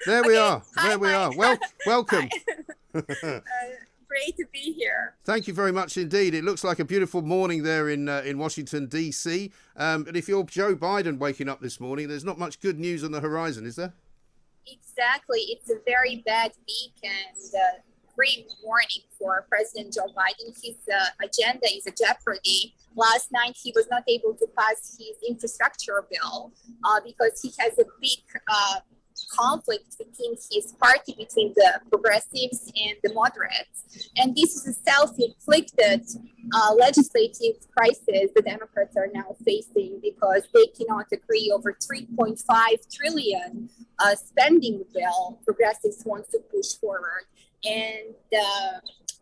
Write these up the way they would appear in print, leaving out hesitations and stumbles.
There we are. There we are. Well, welcome. Great to be here. Thank you very much indeed. It looks like a beautiful morning there in Washington, D.C. But if you're Joe Biden waking up this morning, there's not much good news on the horizon, is there? Exactly. It's a very bad week and great morning for President Joe Biden. His agenda is a Jeopardy. Last night, he was not able to pass his infrastructure bill because he has a big conflict within his party, between the progressives and the moderates. And this is a self-inflicted legislative crisis the Democrats are now facing because they cannot agree over 3.5 trillion spending bill progressives want to push forward. And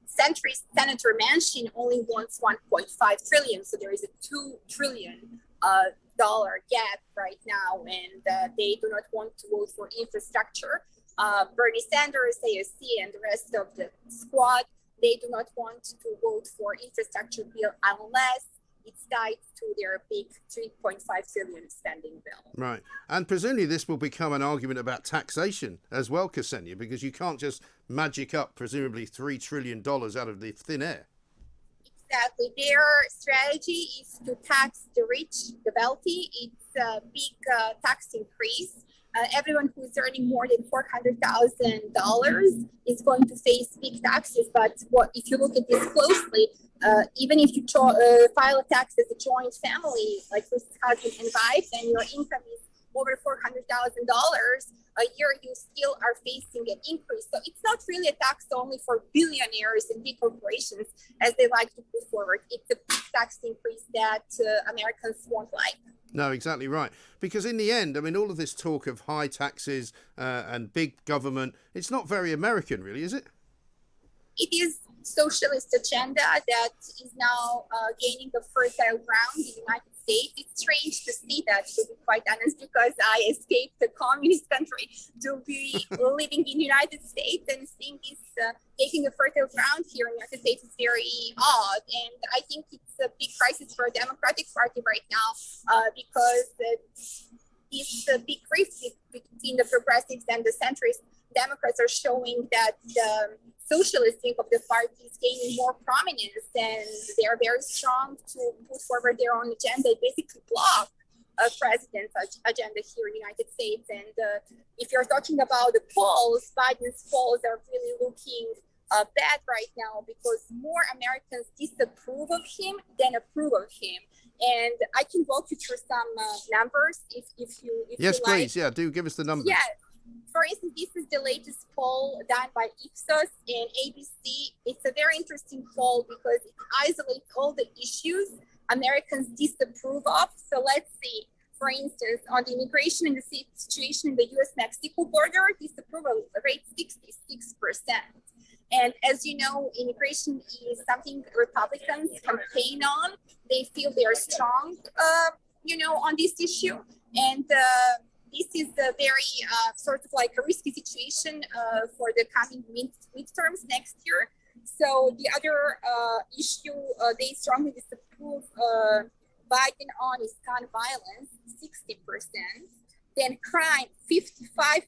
Senator Manchin only wants 1.5 trillion. So there is a $2 trillion gap right now, and they do not want to vote for infrastructure. Bernie Sanders, AOC, and the rest of the squad, they do not want to vote for infrastructure bill unless it's tied to their big 3.5 trillion spending bill. Right. And presumably this will become an argument about taxation as well, Ksenija, because you can't just magic up presumably $3 trillion out of the thin air. Exactly. Their strategy is to tax the rich, the wealthy. It's a big tax increase. Everyone who is earning more than $400,000 is going to face big taxes. But if you look at this closely, even if you file a tax as a joint family, like with husband and wife, and your income is over $400,000 a year, you still are facing an increase. So it's not really a tax only for billionaires and big corporations, as they like to put forward. It's a big tax increase that Americans won't like. No, exactly right. Because in the end, I mean, all of this talk of high taxes and big government, it's not very American, really, is it? It is socialist agenda that is now gaining a fertile ground in the United States. It's strange to see that, to be quite honest, because I escaped the communist country to be living in the United States, and seeing this taking a fertile ground here in the United States is very odd. And I think it's a big crisis for the Democratic Party right now because this big rift between the progressives and the centrist Democrats are showing that the socialist wing of the party is gaining more prominence, and they are very strong to put forward their own agenda, basically block a president's agenda here in the United States. And if you're talking about the polls, Biden's polls are really looking bad right now because more Americans disapprove of him than approve of him. And I can walk you through some numbers if you Yes, like. please. Yeah, do give us the numbers. Yeah. For instance, this is the latest poll done by Ipsos and ABC. It's a very interesting poll because it isolates all the issues Americans disapprove of. So let's see, for instance, on the immigration and the situation in the U.S.-Mexico border, disapproval rate 66%. And as you know, immigration is something Republicans campaign on. They feel they are strong, on this issue. And this is a very sort of like a risky situation for the coming midterms next year. So the other issue they strongly disapprove Biden on is gun violence, 60%, then crime, 55%,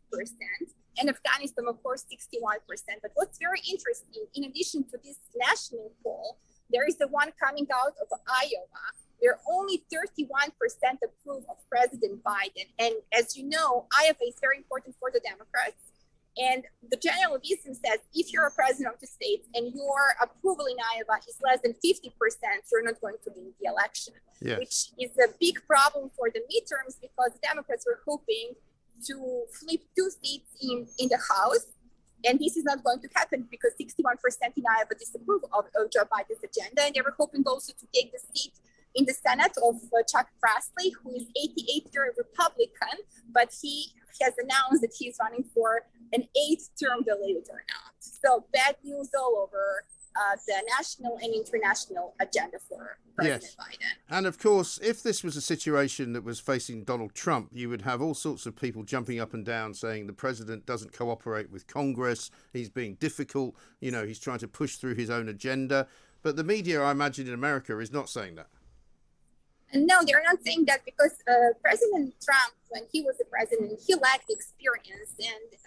and Afghanistan, of course, 61%. But what's very interesting, in addition to this national poll, there is the one coming out of Iowa, where only 31% approve of President Biden. And as you know, Iowa is very important for the Democrats. And the general wisdom says if you're a president of the state and your approval in Iowa is less than 50%, you're not going to win the election, yes. Which is a big problem for the midterms because the Democrats were hoping to flip 2 seats in the House. And this is not going to happen because 61% in Iowa disapprove of Joe Biden's agenda. And they were hoping also to take the seat in the Senate of Chuck Grassley, who is 88-year Republican, but he has announced that he's running for an 8th term, believe it or not. So bad news all over the national and international agenda for President Biden. And of course, if this was a situation that was facing Donald Trump, you would have all sorts of people jumping up and down saying the president doesn't cooperate with Congress, he's being difficult, he's trying to push through his own agenda. But the media, I imagine, in America is not saying that. And no, they're not saying that because President Trump, when he was the president, he lacked experience, and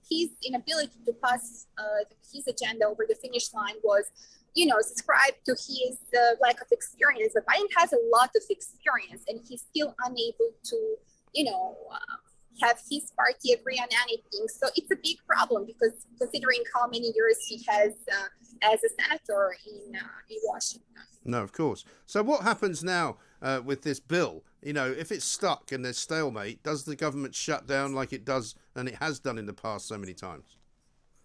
his inability to pass his agenda over the finish line was, subscribed to his lack of experience. But Biden has a lot of experience, and he's still unable to, have his party agree on anything. So it's a big problem because considering how many years he has as a senator in Washington. No, of course. So what happens now with this bill? If it's stuck and there's stalemate, does the government shut down like it does and it has done in the past so many times?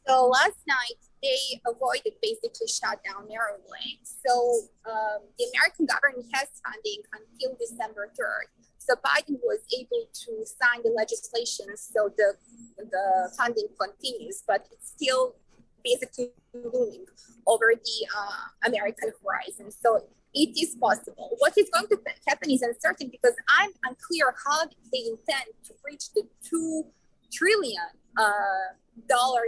So last night, they avoided basically shutdown narrowly. So the American government has funding until December 3rd. So Biden was able to sign the legislation so the funding continues, but it's still basically looming over the American horizon. So it is possible. What is going to happen is uncertain because I'm unclear how they intend to reach the $2 trillion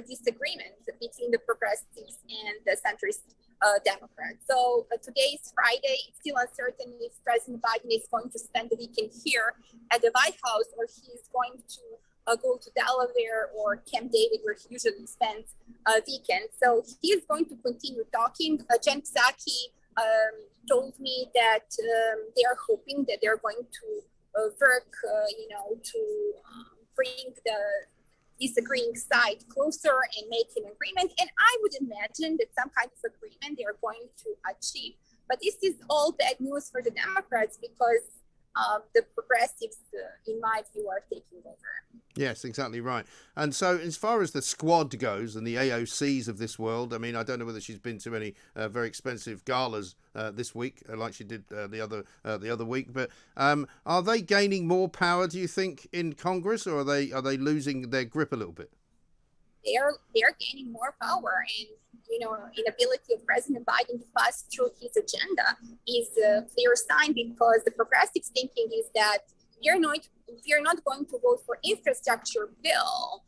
disagreement between the progressives and the centrist Democrats. So today is Friday. It's still uncertain if President Biden is going to spend the weekend here at the White House or he is going to go to Delaware or Camp David, where he usually spends a weekend. So he is going to continue talking. Jen Psaki told me that they are hoping that they're going to work, to bring the disagreeing side closer and make an agreement. And I would imagine that some kind of agreement they are going to achieve. But this is all bad news for the Democrats because the progressives, in my view, are taking over. Yes, exactly right. And so as far as the squad goes and the AOCs of this world, I mean, I don't know whether she's been to any very expensive galas this week, like she did the other week. But are they gaining more power, do you think, in Congress, or are they losing their grip a little bit? They are gaining more power, and inability of President Biden to pass through his agenda is a clear sign because the progressives' thinking is that we are not going to vote for infrastructure bill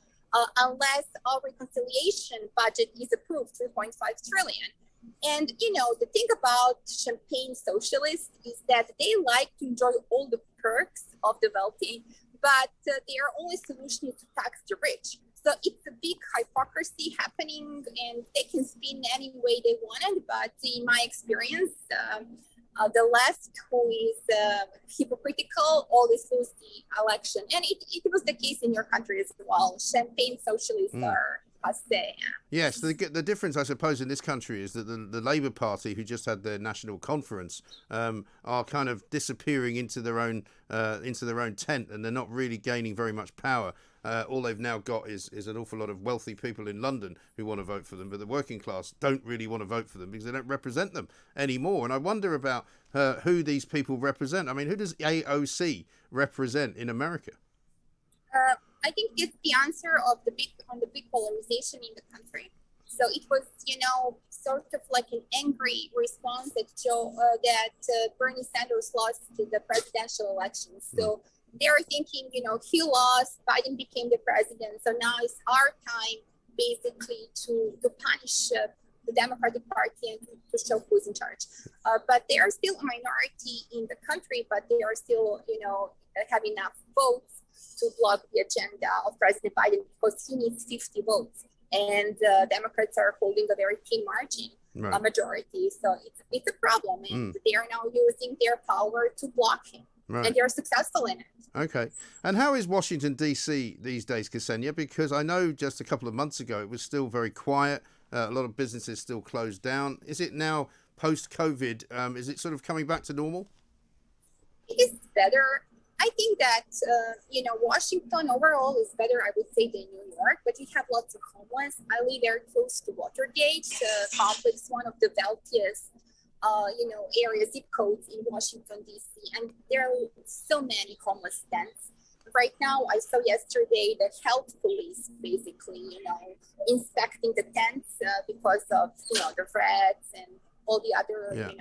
unless our reconciliation budget is approved, 3.5 trillion. And, the thing about champagne socialists is that they like to enjoy all the perks of the wealthy, but their only solution is to tax the rich. So it's a big hypocrisy happening, and they can spin any way they wanted. But in my experience, the left, who is hypocritical, always lose the election. And it was the case in your country as well. Champagne socialists are passe. Yes, the difference, I suppose, in this country is that the Labour Party, who just had their national conference, are kind of disappearing into their own tent, and they're not really gaining very much power. All they've now got is an awful lot of wealthy people in London who want to vote for them, but the working class don't really want to vote for them because they don't represent them anymore. And I wonder about who these people represent. I mean, who does AOC represent in America? I think it's the answer of the big polarization in the country. So it was, sort of like an angry response that Bernie Sanders lost to the presidential election. So they're thinking, he lost, Biden became the president. So now it's our time, basically, to punish the Democratic Party and to show who's in charge. But they are still a minority in the country, but they are still, have enough votes to block the agenda of President Biden because he needs 50 votes. And Democrats are holding a very thin margin, a majority. So it's a problem. And they are now using their power to block him. Right. And they're successful in it. Okay. And how is Washington, D.C. these days, Ksenija? Because I know just a couple of months ago it was still very quiet. A lot of businesses still closed down. Is it now post-COVID? Is it sort of coming back to normal? It is better. I think that, Washington overall is better, I would say, than New York, but we have lots of homeless. I live very close to Watergate complex, one of the wealthiest area zip codes in Washington, D.C. And there are so many homeless tents. Right now, I saw yesterday the health police basically, inspecting the tents because of, the rats and all the other,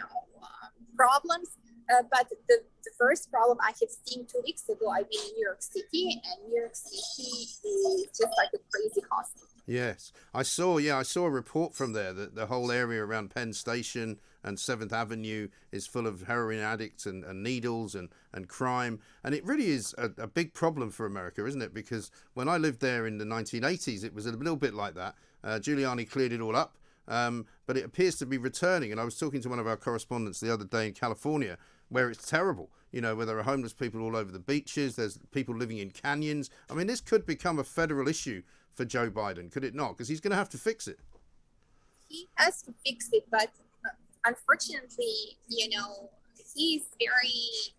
problems. But the first problem I have seen 2 weeks ago, I've been in New York City, and New York City is just like a crazy hospital. Yes, I saw a report from there that the whole area around Penn Station and 7th Avenue is full of heroin addicts and needles and crime. And it really is a big problem for America, isn't it? Because when I lived there in the 1980s, it was a little bit like that. Giuliani cleared it all up, but it appears to be returning. And I was talking to one of our correspondents the other day in California, where it's terrible. You know, where there are homeless people all over the beaches. There's people living in canyons. I mean, this could become a federal issue for Joe Biden, could it not? Because he's going to have to fix it. He has to fix it, but unfortunately, he's very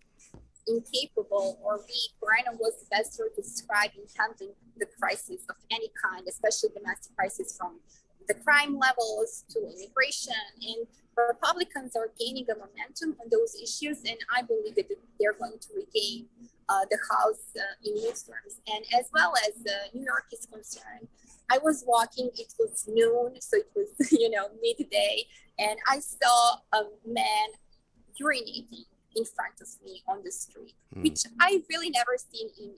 incapable or weak, or I don't know what's the best word to describe in handling the crisis of any kind, especially domestic crisis, from the crime levels to immigration. And Republicans are gaining a momentum on those issues, and I believe that they're going to regain the House in midterms. And as well as New York is concerned, I was walking, it was noon, so it was, midday, and I saw a man urinating in front of me on the street, which I really never seen in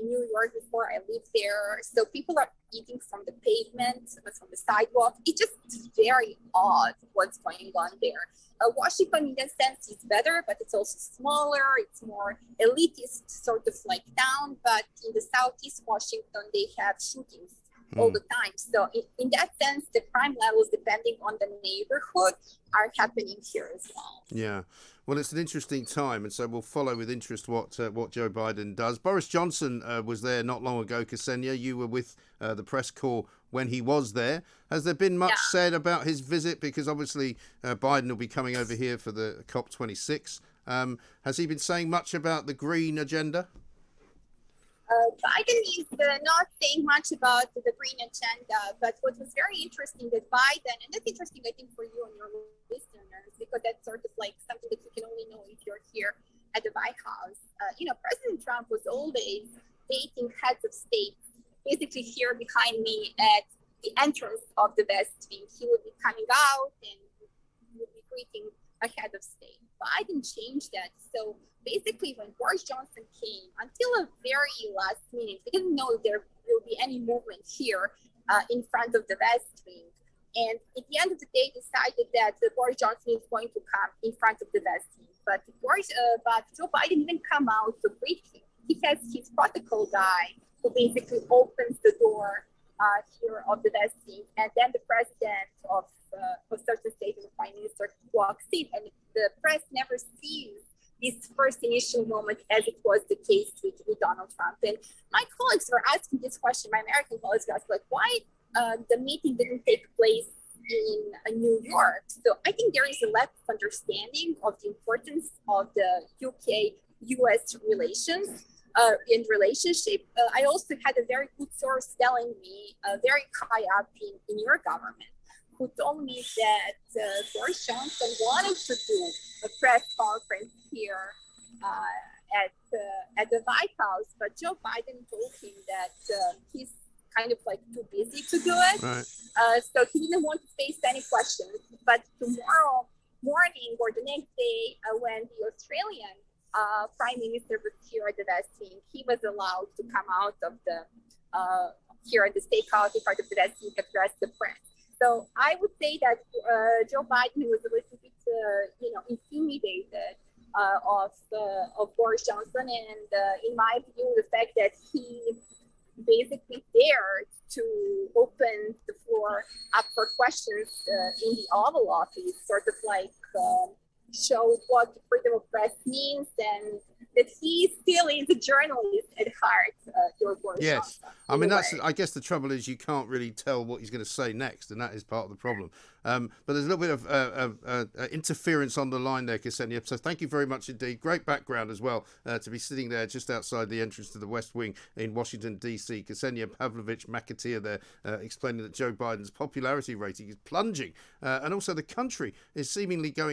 New York before I lived there. So people are eating from the pavement, from the sidewalk. It's just very odd what's going on there. Washington, in that sense, is better, but it's also smaller. It's more elitist, sort of like town. But in the southeast Washington, they have shootings all the time. So in that sense, the crime levels, depending on the neighborhood, are happening here as well. Yeah. Well, it's an interesting time, and so we'll follow with interest what Joe Biden does. Boris Johnson was there not long ago, Ksenia. You were with the press corps when he was there. Has there been much said about his visit? Because obviously Biden will be coming over here for the COP26. Has he been saying much about the green agenda? Biden is not saying much about the green agenda, but what was very interesting that Biden, and that's interesting, I think, for you and your listeners, because that's sort of like something that you can only know if you're here at the White House. President Trump was always dating heads of state, basically here behind me at the entrance of the West Wing. He would be coming out and would be greeting a head of state. Biden changed that. So basically, when Boris Johnson came, until a very last minute, we didn't know if there will be any movement here in front of the West Wing. And at the end of the day, decided that Boris Johnson is going to come in front of the West Wing. But Joe Biden didn't come out to greet him. He has his protocol guy who basically opens the door here of the West Wing, and then the president of a certain state and the prime minister walks in, and the press never sees this first initial moment as it was the case with Donald Trump. And my colleagues were asking this question, my American colleagues were asking, why the meeting didn't take place in New York? So I think there is a lack of understanding of the importance of the UK-US relations and relationship. I also had a very good source telling me, very high up in your government, who told me that Boris Johnson wanted to do a press conference here at the White House, but Joe Biden told him that he's kind of like too busy to do it. Right. So he didn't want to face any questions. But tomorrow morning or the next day, when the Australian prime minister was here at the West Wing, he was allowed to come out of the here at the State House in front of the West Wing to address the press. So I would say that Joe Biden was a little bit, intimidated of Boris Johnson, and in my view, the fact that he basically dared to open the floor up for questions in the Oval Office, sort of like showed what the freedom of press means, and that he still is a journalist at heart, George Boris Yes. Johnson. I mean, I guess the trouble is you can't really tell what he's going to say next, and that is part of the problem. But there's a little bit of interference on the line there, Ksenia. So thank you very much indeed. Great background as well to be sitting there just outside the entrance to the West Wing in Washington, D.C. Ksenija Pavlovic McAteer there explaining that Joe Biden's popularity rating is plunging, and also the country is seemingly going